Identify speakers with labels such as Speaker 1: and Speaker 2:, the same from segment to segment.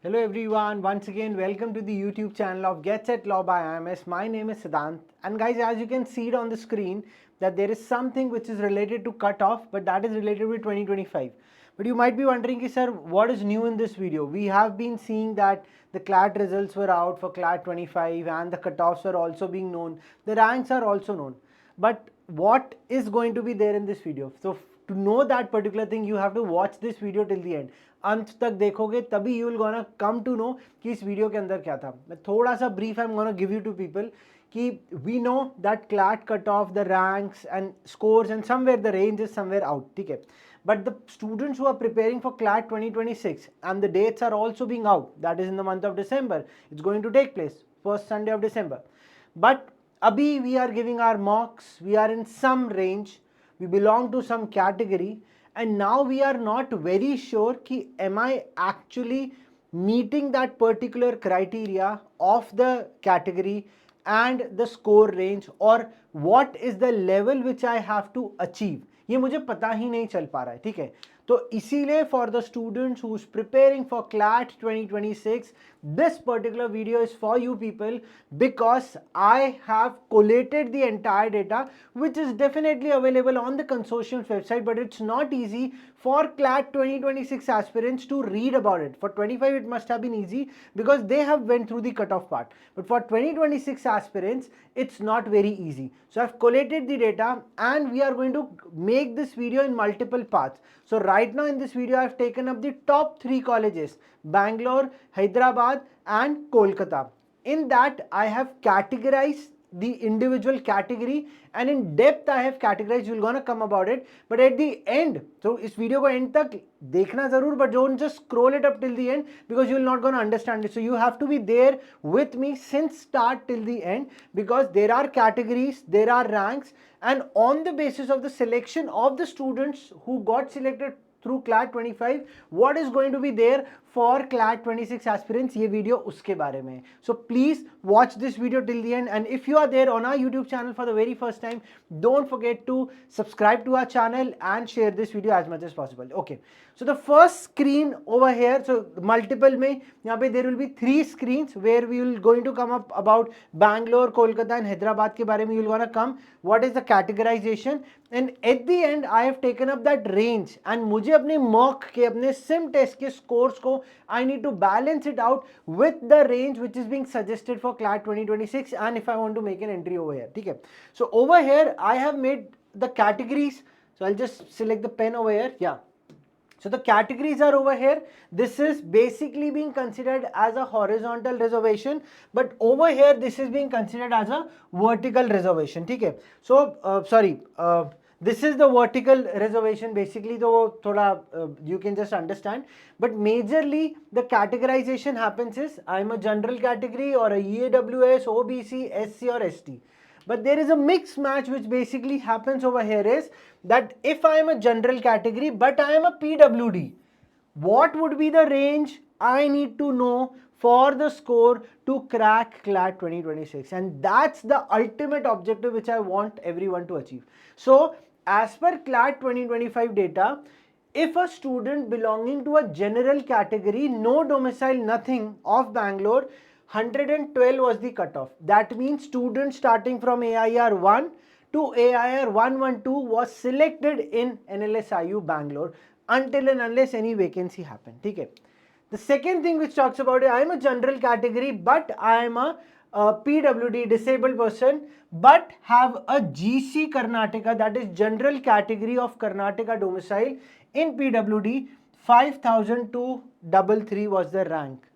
Speaker 1: Hello everyone, once again welcome to the YouTube channel of Get Set Law by IMS. My name is Siddhant, and guys, as you can see it on the screen that there is something which is related to cutoff, but that is related with 2025. But you might be wondering, sir, what is new in this video? We have been seeing that the CLAT results were out for CLAT 25 and the cutoffs are also being known. The ranks are also known. But what is going to be there in this video? So to know that particular thing, you have to watch this video till the end. अंत तक देखोगे तभी you will gonna come to know कि इस video के अंदर क्या था. मैं थोड़ा सा brief I am gonna give you to people कि we know that CLAT cut off the ranks and scores and somewhere the range is somewhere out. ठीक है, but the students who are preparing for CLAT 2026 and the dates are also being out, that is in the month of December. It's going to take place first Sunday of December. But abhi we are giving our mocks, we are in some range, we belong to some category, and now we are not very sure ki am I actually meeting that particular criteria of the category and the score range, or what is the level which I have to achieve. ये मुझे पता ही नहीं चल पा रहा है. ठीक है, तो इसीलिए for the students who is preparing for CLAT 2026, this particular video is for you people, because I have collated the entire data which is definitely available on the consortium's website, but it's not easy for CLAT 2026 aspirants to read about it. For 25 it must have been easy because they have went through the cutoff part, but for 2026 aspirants it's not very easy. So I've collated the data and we are going to make this video in multiple parts. So right now in this video I've taken up the top 3 colleges: Bangalore, Hyderabad and Kolkata. In that I have categorized the individual category and in depth I have categorized. You're gonna come about it, but at the end, so इस video को end तक देखना जरूर, but don't just scroll it up till the end because you're not gonna understand it. So you have to be there with me since start till the end, because there are categories, there are ranks, and on the basis of the selection of the students who got selected through CLAT 25, what is going to be there for CLAT 26 aspirants, ये video उसके बारे में. So please watch this video till the end, and if you are there on our YouTube channel for the very first time, don't forget to subscribe to our channel and share this video as much as possible. Okay, so the first screen over here, so multiple में यहाँ पे there will be 3 screens where we will going to come up about Bangalore, Kolkata and Hyderabad के बारे में. You will gonna come what is the categorization, and at the end I have taken up that range, and मुझे अपने mock के अपने sim test के scores को I need to balance it out with the range which is being suggested for CLAT 2026, and if I want to make an entry over here. ठीक है, so over here I have made the categories. So I'll just select the pen over here. Yeah, so the categories are over here. This is basically being considered as a horizontal reservation, but over here this is being considered as a vertical reservation. ठीक है, so this is the vertical reservation basically, तो वो थोड़ा you can just understand, but majorly the categorization happens is I'm a general category or a EAWS, OBC, SC or ST. But there is a mix match which basically happens over here is that if I am a general category but I am a PWD, what would be the range I need to know for the score to crack CLAT 2026, and that's the ultimate objective which I want everyone to achieve. So as per CLAT 2025 data, if a student belonging to a general category, no domicile, nothing, of Bangalore, 112 was the cutoff. That means students starting from AIR 1 to AIR 112 was selected in NLSIU Bangalore until and unless any vacancy happened. Okay. The second thing which talks about it, I am a general category but I am a PWD, disabled person, but have a GC Karnataka, that is general category of Karnataka domicile in PWD. 5233 was the rank.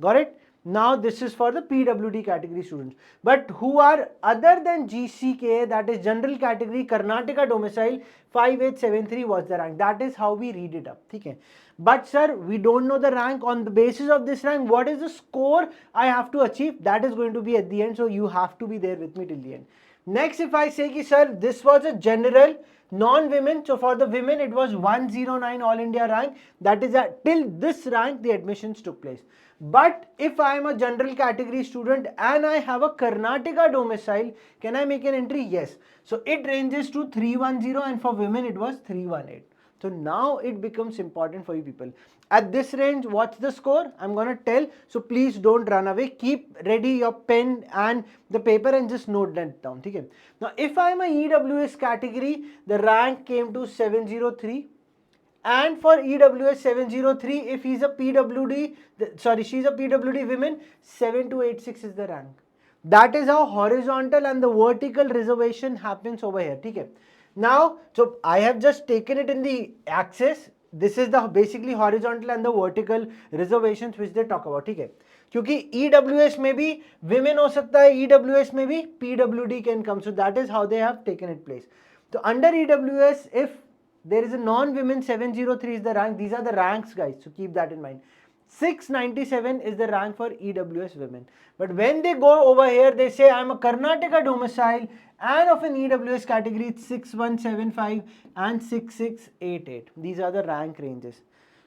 Speaker 1: Got it? Now this is for the PWD category students, but who are other than GCK, that is general category Karnataka domicile, 5873 was the rank. That is how we read it up. Okay. But sir, we don't know the rank. On the basis of this rank, what is the score I have to achieve? That is going to be at the end, so you have to be there with me till the end. Next, if I say ki sir, this was a general non-women, so for the women it was 109 all India rank, that is till this rank the admissions took place. But if I am a general category student and I have a Karnataka domicile, can I make an entry? Yes. So it ranges to 310, and for women it was 318. So now it becomes important for you people. At this range, what's the score? I'm gonna tell. So please don't run away. Keep ready your pen and the paper and just note that down. Okay. Now, if I'm a EWS category, the rank came to 703. And for EWS 703, if he's a PWD, she's a PWD women, 7286 is the rank. That is how horizontal and the vertical reservation happens over here. Okay. Now, so I have just taken it in the axis. This is the basically horizontal and the vertical reservations which they talk about. Okay. क्योंकि EWS में भी women हो सकता है, EWS में भी PWD can come. So that is how they have taken it place. So under EWS, if there is a non-women, 703 is the rank. These are the ranks, guys. So keep that in mind. 697 is the rank for EWS women. But when they go over here, they say I'm a Karnataka domicile and of an EWS category, it's 6175 and 6688. These are the rank ranges.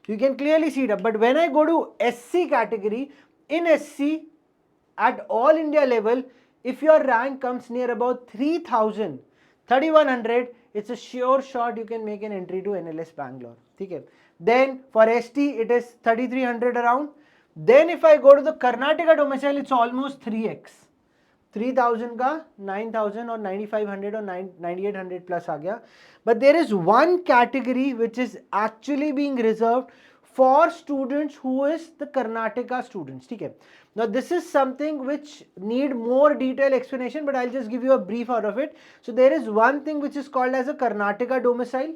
Speaker 1: You can clearly see it. But when I go to SC category, in SC at all India level, if your rank comes near about 3000, 3100, it's a sure shot you can make an entry to NLS Bangalore. Okay. Then for ST, it is 3300 around. Then if I go to the Karnataka domicile, it's almost 3x. 3000 ka 9000 or 9500 or 9800 plus aa gaya. But there is one category which is actually being reserved for students who is the Karnataka students. Okay. Now this is something which need more detailed explanation, but I'll just give you a brief out of it. So there is one thing which is called as a Karnataka domicile,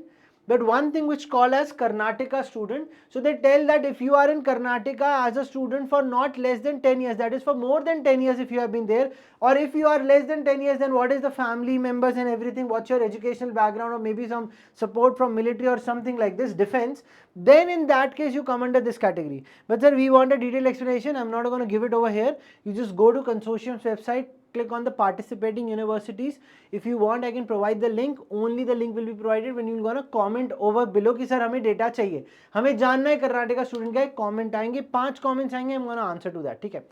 Speaker 1: but one thing which called as Karnataka student. So they tell that if you are in Karnataka as a student for not less than 10 years, that is for more than 10 years if you have been there, or if you are less than 10 years, then what is the family members and everything, what's your educational background, or maybe some support from military or something like this, defense, then in that case you come under this category. But sir, we want a detailed explanation. I'm not going to give it over here. You just go to consortium's website, click on the participating universities. If you want, I can provide the link. Only the link will be provided when you're gonna comment over below कि sir हमें data चाहिए, हमें जानना है Karnataka student का. Comment आएंगे, 5 comments आएंगे, I'm gonna answer to that. ठीक है.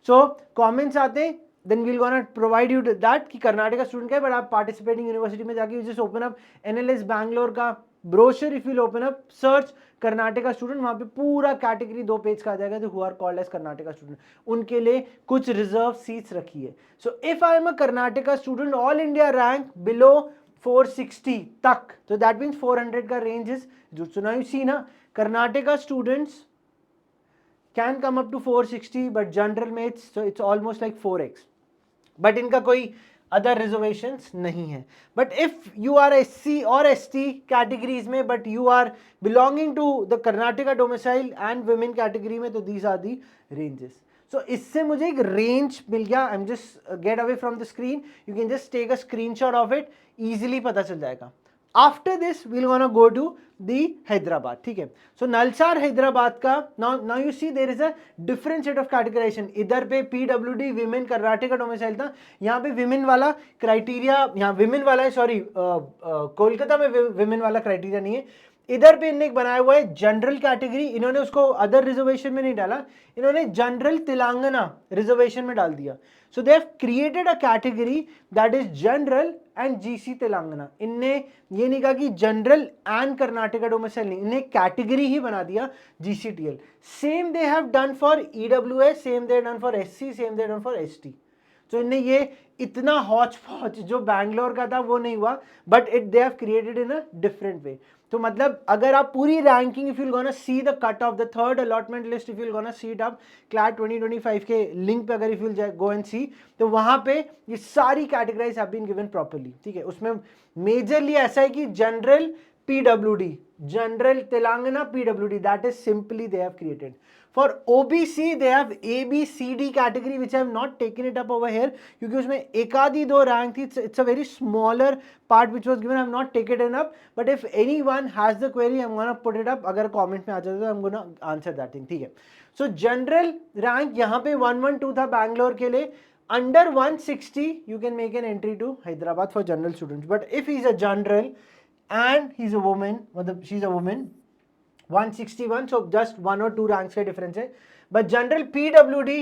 Speaker 1: So comments आते हैं, then we'll gonna provide you that कि कर्नाटका स्टूडेंट का है, but आप participating university में जाके you just open up NLS Bangalore का brochure. If you open up search Karnataka student, वहां पे पूरा कैटेगरी 2 पेज का आ जाएगा. तो who are called as Karnataka student, उनके लिए कुछ रिजर्व सीट्स रखी है. So if I am a Karnataka student, all India rank below 460 तक, तो दैट मीन्स 400 का रेंज इज जो. सो नाउ यू सी ना, Karnataka students can come up to 460, but general में it's almost like 4x. But इनका कोई अदर रिजर्वेशंस नहीं है. But if you are SC और ST कैटेगरीज में, but you are belonging to the Karnataka domicile and women category में, तो these are the ranges. So इससे मुझे एक रेंज मिल गया. I am just get away from the screen, you can just take a screenshot of it, easily पता चल जाएगा. After this we'll gonna go to the Hyderabad. ठीक है. सो नलसार हैदराबाद का, now you see there is a different set of categorization. इधर पे PWD women Karnataka domicile था, यहाँ पे विमेन वाला क्राइटेरिया, यहाँ विमेन वाला है, सॉरी कोलकाता में विमेन वाला क्राइटेरिया नहीं है. इधर पे इन्होंने बनाया हुआ है जनरल कैटेगरी. इन्होंने उसको अदर रिजर्वेशन में नहीं डाला, इन्होंने जनरल तेलंगाना रिजर्वेशन में डाल दिया. So they have created a category that is general and GC Telangana. इनने ये नहीं कहा कि जनरल एंड कर्नाटका डोमिसाइल नहीं, इन्हें कैटेगरी ही बना दिया GCTL. Same they have done for EWS, same they done for SC, same they done for ST. तो इन्हें ये इतना हॉच पॉच जो बैंगलोर का था वो नहीं हुआ, but it they have created in a different way. तो मतलब अगर आप पूरी ranking, if you gonna see the cut off the third allotment list, if you gonna see it up CLAT 2025 के लिंक पे अगर if you go and see, तो वहां पे ये सारी categorize have been given properly. ठीक है. उसमें मेजरली ऐसा है कि general PWD, general Telangana PWD, that is simply they have created. For OBC they have ABCD category which I have not taken it up over here क्योंकि उसमें एक आधी दो रैंक थी. It's a very smaller part which was given. I have not taken it up, but if anyone has the query I'm gonna put it up. अगर comment में आ जाता तो I'm gonna answer that thing. ठीक है. So general rank यहाँ पे 112 था बैंगलोर के लिए. Under 160 you can make an entry to Hyderabad for general students. But if he's a general and he's a woman, मतलब she's a woman, 161, so just 1 or 2 ranks का difference है. But general PWD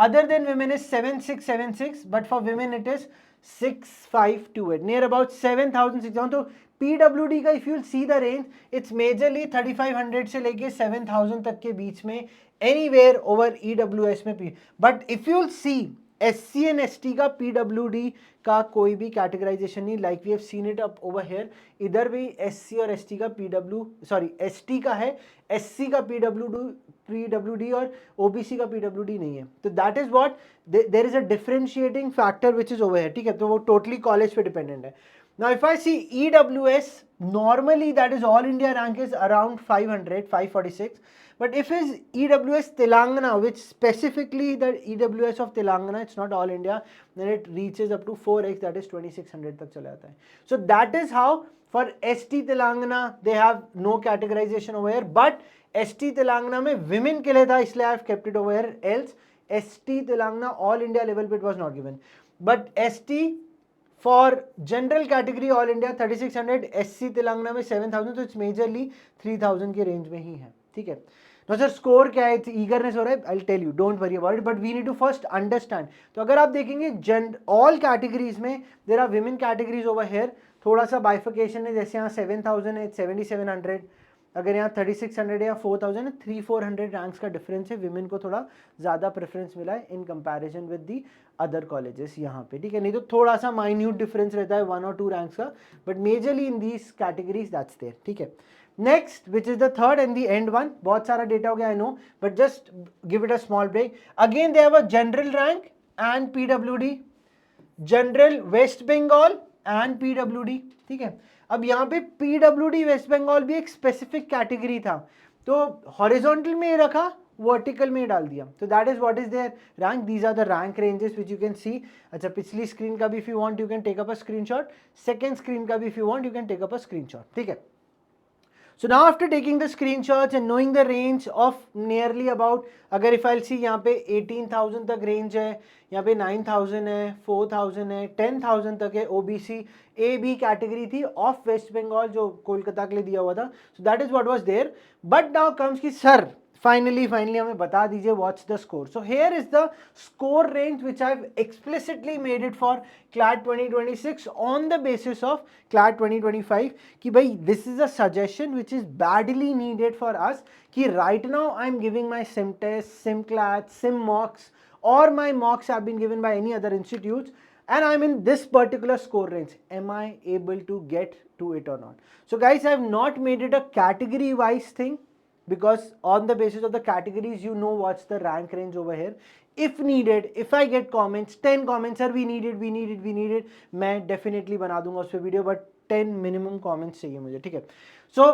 Speaker 1: other than women is 7676, but for women it is 6528, near about 7600. तो PWD का if you see the range it's majorly 3500 से लेके 7000 तक के बीच में, एनीवेयर ओवर EWS में पी। But if you see SC एंड ST का PWD का कोई भी कैटेगराइजेशन नहीं, like we have seen it up over here. इधर भी SC और ST का ST का है, SC का PWD और OBC का PWD नहीं है। तो that is what there is a differentiating factor which is over here, ठीक है। तो वो टोटली कॉलेज पे डिपेंडेंट है। Now if I see EWS, normally that is all India rank is around 500, 546. But if is EWS Telangana, which specifically the EWS of Telangana, it's not all India, then it reaches up to 4x, that is 2600 तक चला जाता है. So that is how for ST Telangana they have no categorization over here, but ST Telangana में women के लिए था, इसलिए I have kept it over here. Else ST Telangana all India level पे it was not given. But ST for general category all India 3600, SC Telangana में 7000, तो it's majorly 3000 के range में ही है, ठीक है। तो सर स्कोर क्या है, ईगरनेस हो रहा है, I tell you, don't worry about it, but we need to first understand. तो अगर आप देखेंगे ऑल कैटेगरीज में there are women categories over here, थोड़ा सा बाइफिकेशन है, जैसे यहाँ 7000 है, 7700, अगर यहाँ 3600 या 4000 है, 300-400 रैंक्स का डिफरेंस है, विमेन को थोड़ा ज़्यादा प्रेफरेंस मिला है in comparison with the other colleges यहाँ पे, ठीक है। नहीं तो थोड़ा सा माइन्यूट डिफरेंस रहता है 1 और 2 रैंक्स का, but majorly in these categories that's there, ठीक है। Next which is the third and the end one, बहुत सारा डेटा हो गया I know, but just give it a small break. Again they have a general rank and PWD, general West Bengal and PWD, ठीक है। अब यहाँ पे PWD वेस्ट बंगाल भी एक स्पेसिफिक कैटेगरी था, तो हॉरिजॉन्टल में रखा, वर्टिकल में डाल दिया, तो that is what is there rank. These are the rank ranges which you can see. अच्छा, पिछली स्क्रीन का भी if you want you can take up a screenshot, second screen का भी if you want you can take up a screenshot, ठीक है। So now after taking the screenshots and knowing the range of nearly about, अगर if I'll see यहाँ पे 18,000 तक range है, यहाँ पे 9,000 है, 4,000 है, 10,000 तक है, OBC AB कैटेगरी थी ऑफ वेस्ट बंगाल जो कोलकाता के लिए दिया हुआ था, so that is what was there. But now comes कि सर फाइनली हमें बता दीजिए what's the score. So here is the score range which I have explicitly made it for CLAT 2026 on the basis of CLAT 2025 कि भाई this is a suggestion which is badly needed for us कि right now I am giving my sim test, sim CLAT, sim mocks or my mocks have been given by any other institutes and I'm in this particular score range. Am I able to get to it or not? So guys, I have not made it a category wise thing because on the basis of the categories you know what's the rank range over here. If needed, if I get comments, 10 comments, sir we need it, मैं definitely बना दूंगा उस पे video, but 10 minimum comments चाहिए मुझे, ठीक है। So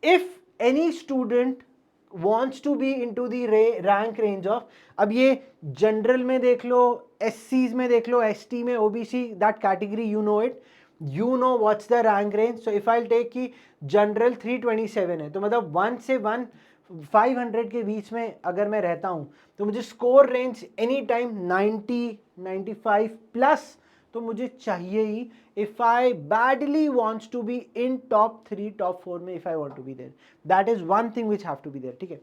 Speaker 1: if any student wants to be into the rank range of, अब ये जनरल में देख लो, SCs में देख लो, ST में, OBC, that category you know it, you know what's the rank range. So if I'll take कि general 327 है, तो मतलब 1 से 500 के बीच में अगर मैं रहता हूँ तो मुझे score range any time 90, 95 plus तो मुझे चाहिए ही, if I badly wants to be in top 3, top 4 में, if I want to be there, that is one thing which have to be there, ठीक है।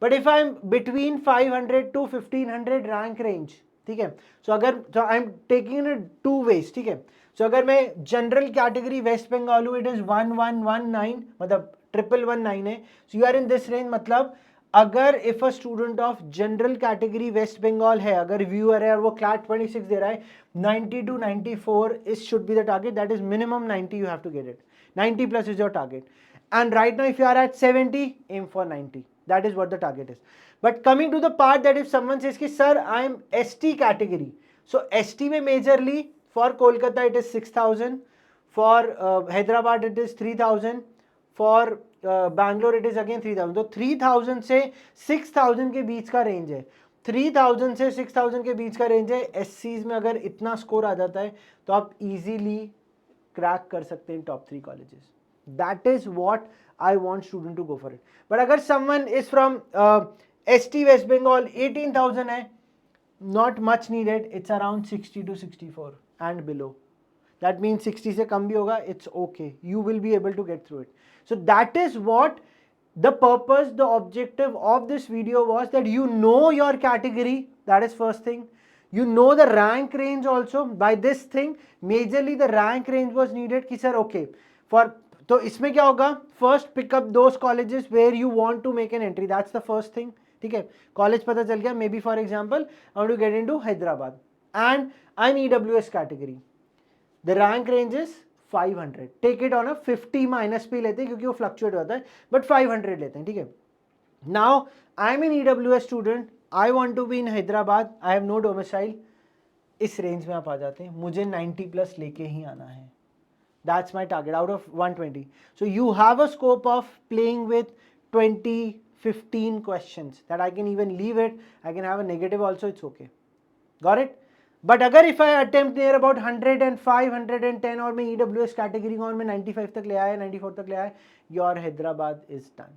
Speaker 1: But if I'm between 500 to 1500 rank range, ठीक है, so अगर so I'm taking it two ways, ठीक है। So अगर मैं जनरल कैटेगरी वेस्ट बंगाल हूँ, it is 1119, मतलब 1119 है, so you are in this range, मतलब अगर if a student of general category West Bengal है, अगर व्यूअर है और वो क्लैट 26 दे रहा है, 90 to 94 is should be the target, that is minimum 90 you have to get it, 90 plus is your target, and right now if you are at 70, aim for 90, that is what the target is. But coming to the part that if someone says कि sir I am ST category, so ST में majorly for Kolkata it is 6000, for Hyderabad it is 3000, for Bangalore it is again 3000, तो 3000 से 6000 के बीच का range है, 3000 से 6000 के बीच का रेंज है। SCs में अगर इतना स्कोर आ जाता है तो आप इजीली क्रैक कर सकते हैं top 3 colleges, that is what I want student to go for it. But अगर someone is from ST West Bengal, 18000 है, not much needed, it's around 60 to 64 and below, that means 60 से कम भी होगा, it's okay, you will be able to get through it. So that is what the purpose, the objective of this video was, that you know your category, that is first thing, you know the rank range also. By this thing majorly the rank range was needed कि sir okay, for तो इसमें क्या होगा, first pick up those colleges where you want to make an entry, that's the first thing, ठीक है। College पता चल गया, may be for example I want to get into Hyderabad and I am EWS category, the rank range is 500, take it on a 50 minus पे लेते हैं क्योंकि वो फ्लक्चुएट होता है, बट 500 लेते हैं, ठीक है। Now I am an EWS student, I want to be in Hyderabad, I have no domicile, इस रेंज में आप आ जाते हैं, मुझे 90 प्लस लेके ही आना है, that's my target out of 120. So you have a scope of playing with 20 15 questions that I can even leave it, I can have a negative also, it's okay, got it. But अगर if I attempt near about 105 110 और मैं EWS category और मैं 95 तक ले आया, 94 तक ले आया, your Hyderabad is done.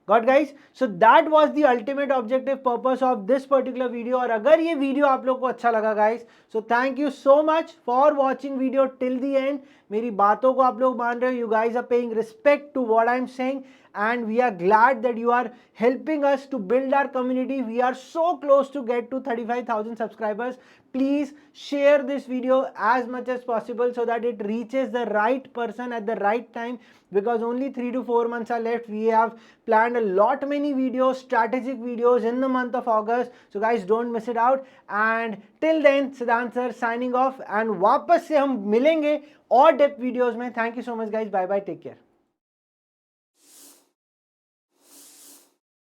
Speaker 1: Got guys? So that was the ultimate objective purpose of this particular video. और अगर ये वीडियो आप लोग को अच्छा लगा guys, so thank you so much for watching video till the end. मेरी बातों को आप लोग मान रहे हो, you guys are paying respect to what I'm saying and we are glad that you are helping us to build our community. We are so close to get to 35,000 subscribers. Please share this video as much as possible so that it reaches the right person at the right time, because only 3 to 4 months are left. We have planned a lot many videos, strategic videos in the month of August, so guys don't miss it out. And till then, Siddhant sir signing off, and वापस से हम मिलेंगे और depth videos में. Thank you so much guys, bye bye, take care.